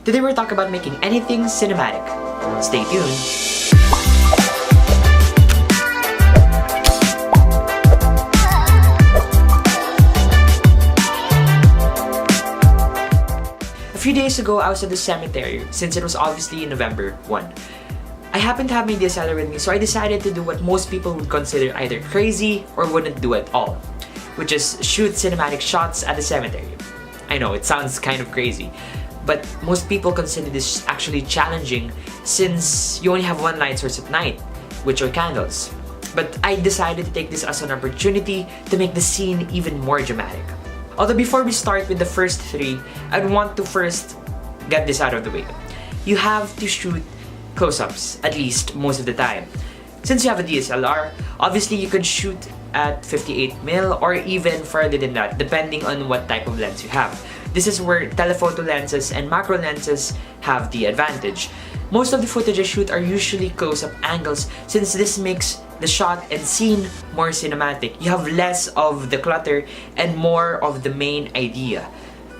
Today we're talking about making anything cinematic. Stay tuned. A few days ago, I was at the cemetery since it was obviously November 1. I happened to have my DSLR with me, so I decided to do what most people would consider either crazy or wouldn't do at all, which is shoot cinematic shots at the cemetery. I know, it sounds kind of crazy, but most people consider this actually challenging since you only have one light source at night, which are candles. But I decided to take this as an opportunity to make the scene even more dramatic. Although before we start with the first three, I'd want to first get this out of the way. You have to shoot close-ups, at least most of the time. Since you have a DSLR, obviously you can shoot at 58mm or even further than that, depending on what type of lens you have. This is where telephoto lenses and macro lenses have the advantage. Most of the footage I shoot are usually close-up angles since this makes the shot and scene more cinematic. You have less of the clutter and more of the main idea.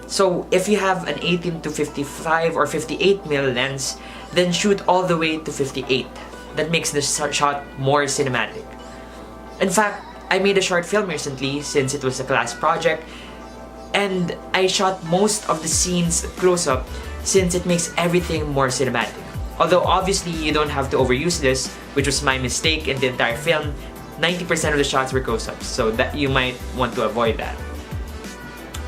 So if you have an 18 to 55 or 58mm lens, then shoot all the way to 58. That makes the shot more cinematic. In fact, I made a short film recently since it was a class project, and I shot most of the scenes close-up since it makes everything more cinematic. Although obviously you don't have to overuse this, which was my mistake in the entire film. 90% of the shots were close-ups, so that you might want to avoid that.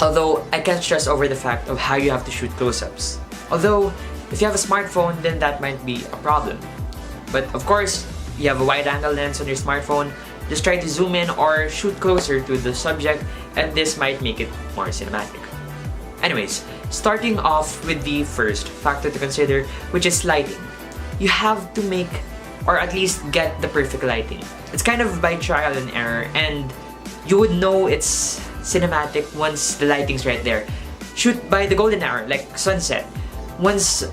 Although I can't stress over the fact of how you have to shoot close-ups. Although if you have a smartphone, then that might be a problem. But of course, you have a wide-angle lens on your smartphone, just try to zoom in or shoot closer to the subject, and this might make it more cinematic. Anyways, starting off with the first factor to consider, which is lighting. You have to make, or at least get the perfect lighting. It's kind of by trial and error, and you would know it's cinematic once the lighting's right there. Shoot by the golden hour, like sunset. Once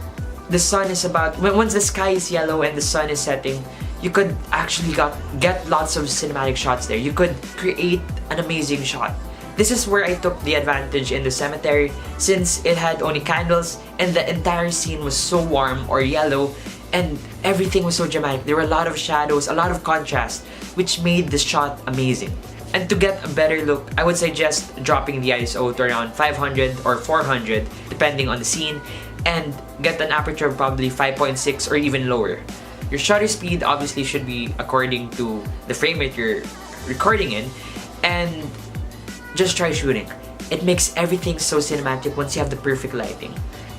the sun is once the sky is yellow and the sun is setting, you could actually get lots of cinematic shots there. You could create an amazing shot. This is where I took the advantage in the cemetery since it had only candles and the entire scene was so warm or yellow and everything was so dramatic. There were a lot of shadows, a lot of contrast, which made the shot amazing. And to get a better look, I would suggest dropping the ISO to around 500 or 400 depending on the scene, and get an aperture of probably 5.6 or even lower. Your shutter speed obviously should be according to the frame rate you're recording in, and just try shooting. It makes everything so cinematic once you have the perfect lighting.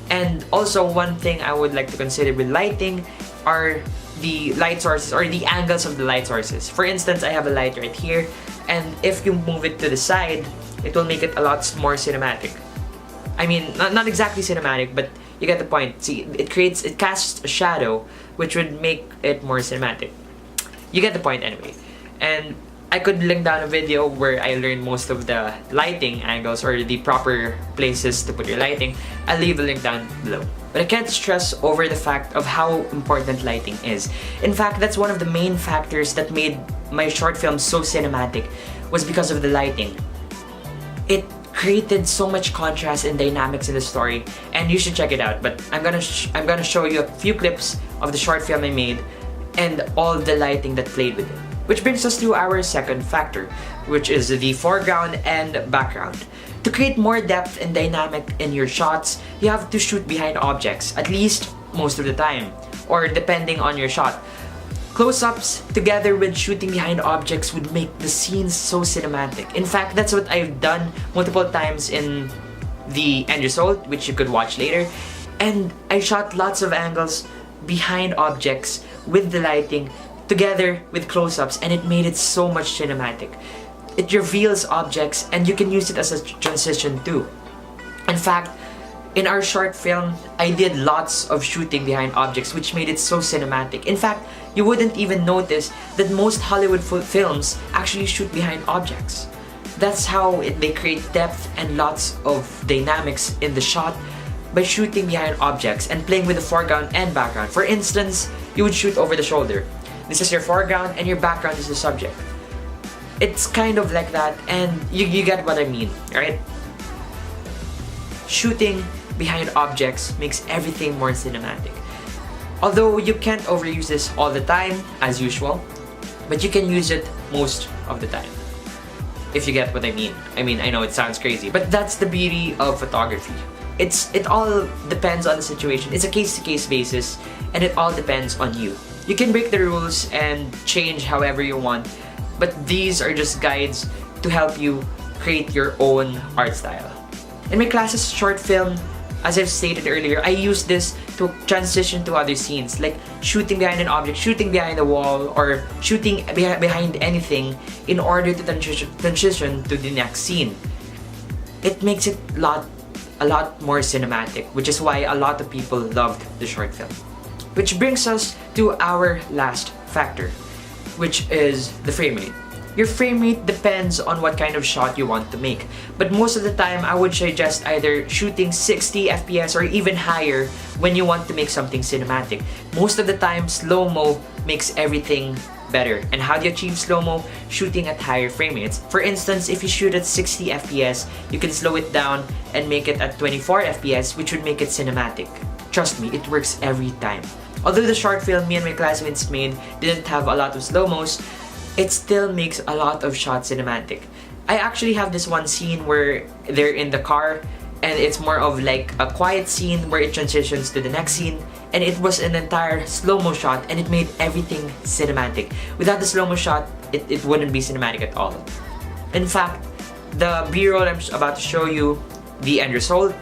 And also, one thing I would like to consider with lighting are the light sources or the angles of the light sources. For instance, I have a light right here, and if you move it to the side, it will make it a lot more cinematic. I mean, not exactly cinematic, but you get the point. See, it casts a shadow, which would make it more cinematic. You get the point anyway. And I could link down a video where I learned most of the lighting angles or the proper places to put your lighting. I'll leave a link down below. But I can't stress over the fact of how important lighting is. In fact, that's one of the main factors that made my short film so cinematic, was because of the lighting. It created so much contrast and dynamics in the story, and you should check it out. But I'm gonna show you a few clips of the short film I made and all the lighting that played with it. Which brings us to our second factor, which is the foreground and background. To create more depth and dynamic in your shots, you have to shoot behind objects, at least most of the time, or depending on your shot. Close-ups together with shooting behind objects would make the scenes so cinematic. In fact, that's what I've done multiple times in the end result, which you could watch later. And I shot lots of angles behind objects with the lighting together with close-ups, and it made it so much cinematic. It reveals objects and you can use it as a transition too. In fact, in our short film, I did lots of shooting behind objects, which made it so cinematic. In fact, you wouldn't even notice that most Hollywood films actually shoot behind objects. That's how they create depth and lots of dynamics in the shot, by shooting behind objects and playing with the foreground and background. For instance, you would shoot over the shoulder. This is your foreground and your background is the subject. It's kind of like that, and you get what I mean, right? Shooting behind objects makes everything more cinematic. Although you can't overuse this all the time, as usual, but you can use it most of the time. If you get what I mean. I know it sounds crazy, but that's the beauty of photography. It all depends on the situation. It's a case-to-case basis, and it all depends on you. You can break the rules and change however you want, but these are just guides to help you create your own art style. In my classes short film, as I've stated earlier, I use this to transition to other scenes, like shooting behind an object, shooting behind a wall, or shooting behind anything in order to transition to the next scene. It makes it a lot more cinematic, which is why a lot of people loved the short film. Which brings us to our last factor, which is the frame rate. Your frame rate depends on what kind of shot you want to make, but most of the time I would suggest either shooting 60 FPS or even higher when you want to make something cinematic. Most of the time, slow-mo makes everything better. And how do you achieve slow-mo? Shooting at higher frame rates. For instance, if you shoot at 60 FPS, you can slow it down and make it at 24 FPS, which would make it cinematic. Trust me, it works every time. Although the short film me and my classmates made didn't have a lot of slow-mos, it still makes a lot of shots cinematic. I actually have this one scene where they're in the car, and it's more of like a quiet scene where it transitions to the next scene, and it was an entire slow-mo shot, and it made everything cinematic. Without the slow-mo shot, it wouldn't be cinematic at all. In fact, the B-roll I'm about to show you, the end result,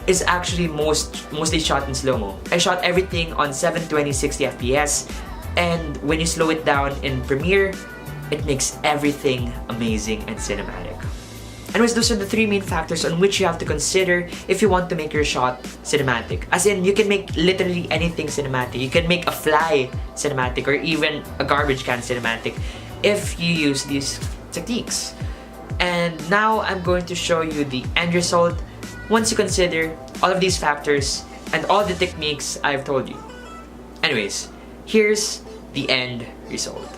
is actually mostly shot in slow-mo. I shot everything on 720 60 FPS, and when you slow it down in Premiere, it makes everything amazing and cinematic. Anyways, those are the three main factors on which you have to consider if you want to make your shot cinematic. As in, you can make literally anything cinematic. You can make a fly cinematic or even a garbage can cinematic if you use these techniques. And now I'm going to show you the end result once you consider all of these factors and all the techniques I've told you. Anyways, here's the end result.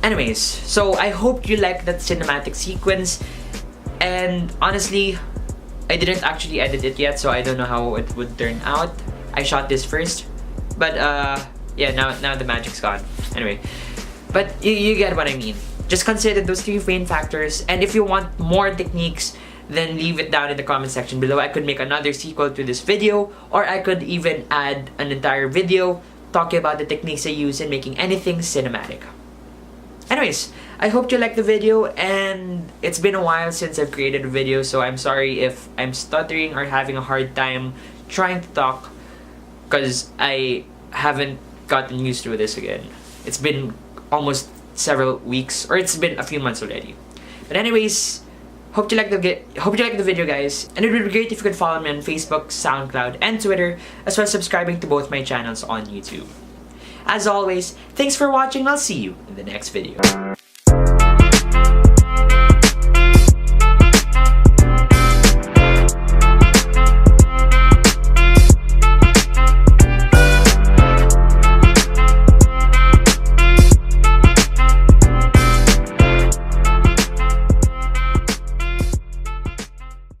Anyways, so I hope you like that cinematic sequence, and honestly, I didn't actually edit it yet, so I don't know how it would turn out. I shot this first, but yeah, now the magic's gone. Anyway, but you get what I mean. Just consider those three main factors, and if you want more techniques, then leave it down in the comment section below. I could make another sequel to this video, or I could even add an entire video talking about the techniques I use in making anything cinematic. Anyways, I hope you liked the video, and it's been a while since I've created a video, so I'm sorry if I'm stuttering or having a hard time trying to talk, because I haven't gotten used to this again. It's been almost several weeks, or it's been a few months already. But anyways, hope you like the video, guys, and it would be great if you could follow me on Facebook, SoundCloud, and Twitter, as well as subscribing to both my channels on YouTube. As always, thanks for watching, and I'll see you in the next video.